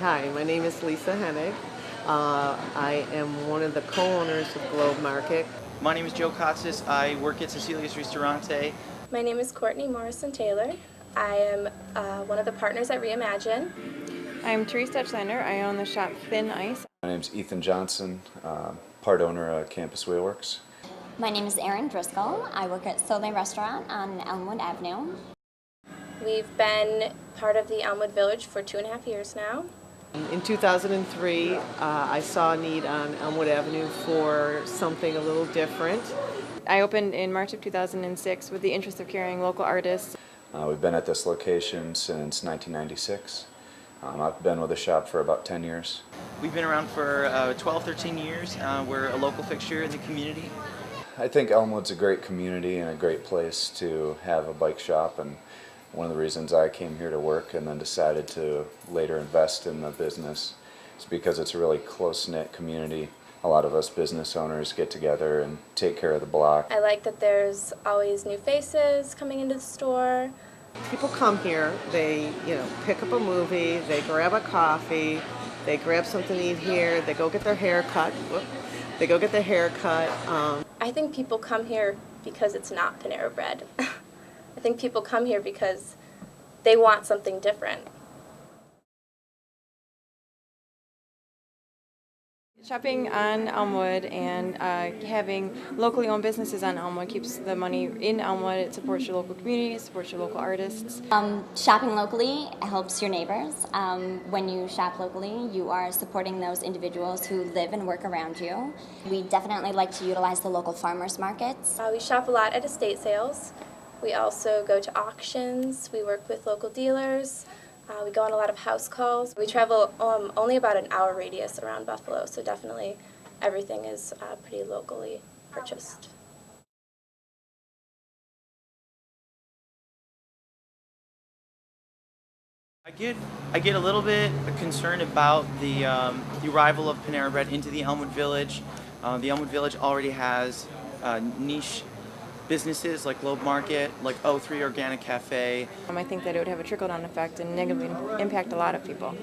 Hi, my name is Lisa Hennig. I am one of the co-owners of Globe Market. My name is Joe Kotsis. I work at Cecilia's Ristorante. My name is Courtney Morrison-Taylor. I am one of the partners at Reimagine. I'm Teresa Dutchlander. I own the shop Thin Ice. My name's Ethan Johnson, part owner of Campus Wheelworks. My name is Erin Driscoll. I work at Soleil Restaurant on Elmwood Avenue. We've been part of the Elmwood Village for 2.5 years now. In 2003, I saw a need on Elmwood Avenue for something a little different. I opened in March of 2006 with the interest of carrying local artists. We've been at this location since 1996. I've been with the shop for about 10 years. We've been around for 12, 13 years. We're a local fixture in the community. I think Elmwood's a great community and a great place to have a bike shop, and one of the reasons I came here to work and then decided to later invest in the business is because it's a really close-knit community. A lot of us business owners get together and take care of the block. I like that there's always new faces coming into the store. People come here, they pick up a movie, they grab a coffee, they grab something to eat here, they go get their hair cut. I think people come here because it's not Panera bread. I think people come here because they want something different. Shopping on Elmwood and having locally owned businesses on Elmwood keeps the money in Elmwood. It supports your local community, it supports your local artists. Shopping locally helps your neighbors. When you shop locally, you are supporting those individuals who live and work around you. We definitely like to utilize the local farmers markets. We shop a lot at estate sales. We also go to auctions. We work with local dealers. We go on a lot of house calls. We travel only about an hour radius around Buffalo, so definitely everything is pretty locally purchased. I get a little bit concerned about the arrival of Panera Bread into the Elmwood Village. The Elmwood Village already has niche businesses like Globe Market, like O3 Organic Cafe. I think that it would have a trickle-down effect and negatively impact a lot of people.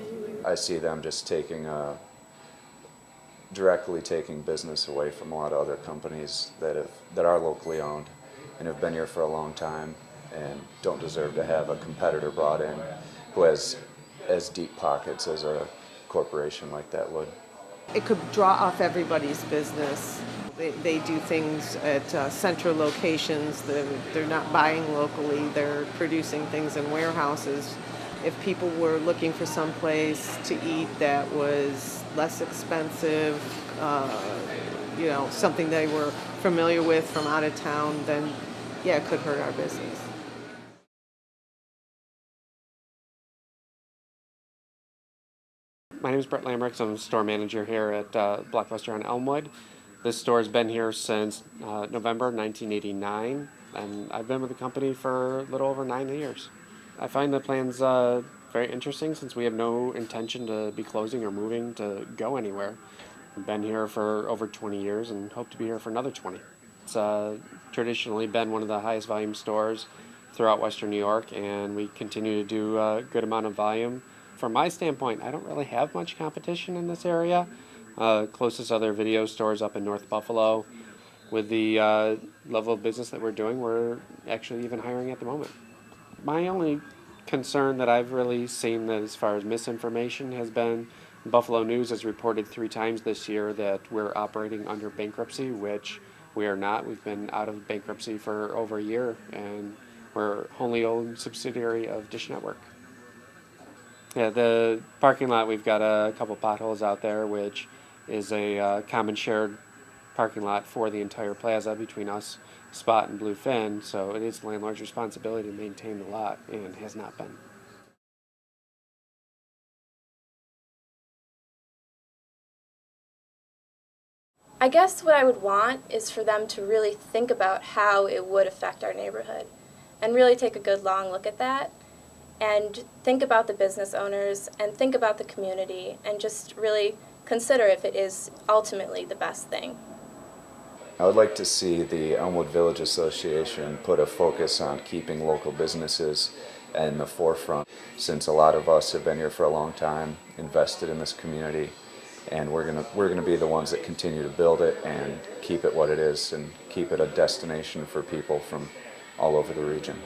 I see them just directly taking business away from a lot of other companies that are locally owned and have been here for a long time and don't deserve to have a competitor brought in who has as deep pockets as a corporation like that would. It could draw off everybody's business. They do things at central locations. They're not buying locally. They're producing things in warehouses. If people were looking for some place to eat that was less expensive, something they were familiar with from out of town, then yeah, it could hurt our business. My name is Brett Lamricks. I'm store manager here at Blockbuster on Elmwood. This store has been here since November 1989, and I've been with the company for a little over 9 years. I find the plans very interesting since we have no intention to be closing or moving to go anywhere. We've been here for over 20 years and hope to be here for another 20. It's traditionally been one of the highest volume stores throughout Western New York, and we continue to do a good amount of volume. From my standpoint, I don't really have much competition in this area. Closest other video stores up in North Buffalo. With the level of business that we're doing, we're actually even hiring at the moment. My only concern that I've really seen that as far as misinformation has been Buffalo News has reported 3 times this year that we're operating under bankruptcy, which we are not. We've been out of bankruptcy for over a year, and we're wholly owned subsidiary of Dish Network. Yeah, the parking lot, we've got a couple potholes out there, which is a common shared parking lot for the entire plaza between us, Spot, and Bluefin, so it is the landlord's responsibility to maintain the lot, and has not been. I guess what I would want is for them to really think about how it would affect our neighborhood and really take a good long look at that and think about the business owners and think about the community and just really consider if it is ultimately the best thing. I would like to see the Elmwood Village Association put a focus on keeping local businesses in the forefront, since a lot of us have been here for a long time, invested in this community, and we're gonna be the ones that continue to build it and keep it what it is and keep it a destination for people from all over the region.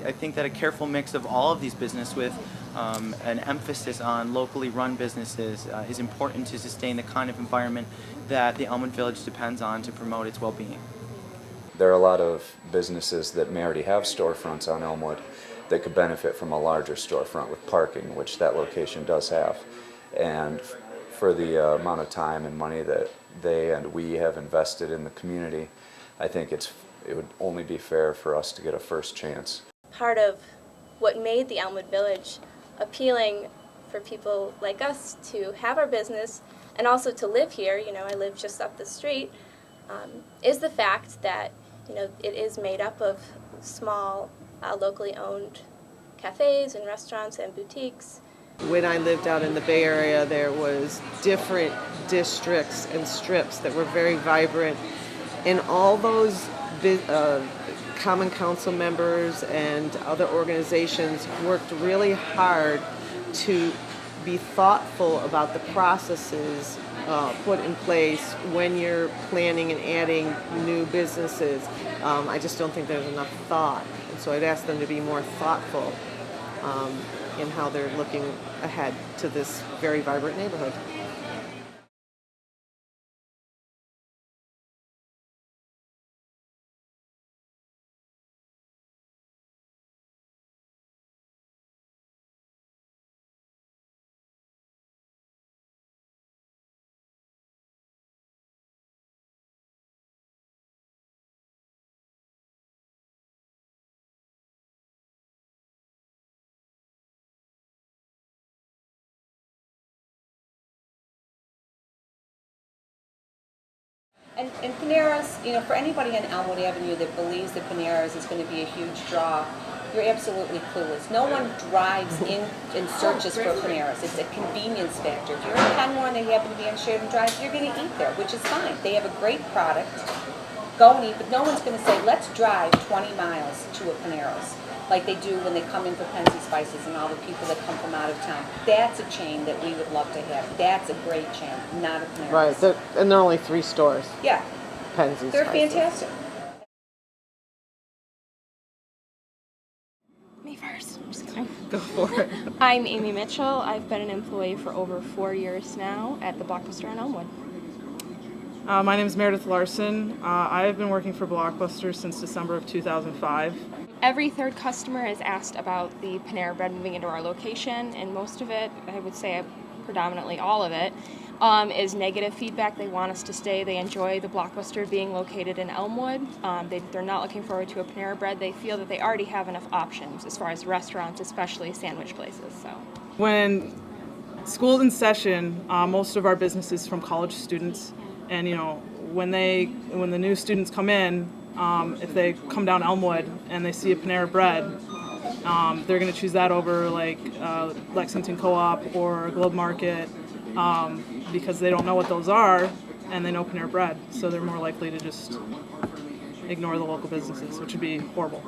I think that a careful mix of all of these business with an emphasis on locally run businesses is important to sustain the kind of environment that the Elmwood Village depends on to promote its well-being. There are a lot of businesses that may already have storefronts on Elmwood that could benefit from a larger storefront with parking, which that location does have. And for the amount of time and money that they and we have invested in the community, I think it would only be fair for us to get a first chance. Part of what made the Elmwood Village appealing for people like us to have our business and also to live here, I live just up the street, is the fact that it is made up of small, locally owned cafes and restaurants and boutiques. When I lived out in the Bay Area, there was different districts and strips that were very vibrant, and all those common council members and other organizations worked really hard to be thoughtful about the processes put in place when you're planning and adding new businesses. I just don't think there's enough thought, and so I'd ask them to be more thoughtful in how they're looking ahead to this very vibrant neighborhood. And Panera's, for anybody on Elmwood Avenue that believes that Panera's is going to be a huge draw, you're absolutely clueless. No one drives in and searches for Panera's. It's a convenience factor. If you're in Kenmore and they happen to be on Sheridan Drive, you're going to eat there, which is fine. They have a great product. Go and eat, but no one's going to say, let's drive 20 miles to a Panera's, like they do when they come in for Penzi Spices and all the people that come from out of town. That's a chain that we would love to have. That's a great chain, not a Panera's. Right, and there are only 3 stores. Yeah. Penzi They're Spices. fantastic. Me first. I'm just kidding. Go for it. I'm Amy Mitchell. I've been an employee for over 4 years now at the Blockbuster in Elmwood. My name is Meredith Larson. I have been working for Blockbuster since December of 2005. Every third customer is asked about the Panera Bread moving into our location, and most of it, I would say predominantly all of it, is negative feedback. They want us to stay. They enjoy the Blockbuster being located in Elmwood. They're not looking forward to a Panera Bread. They feel that they already have enough options as far as restaurants, especially sandwich places. So, when school's in session, most of our business is from college students, and when the new students come in, if they come down Elmwood and they see a Panera Bread, they're going to choose that over like Lexington Co-op or Globe Market because they don't know what those are and they know Panera Bread, so they're more likely to just ignore the local businesses, which would be horrible.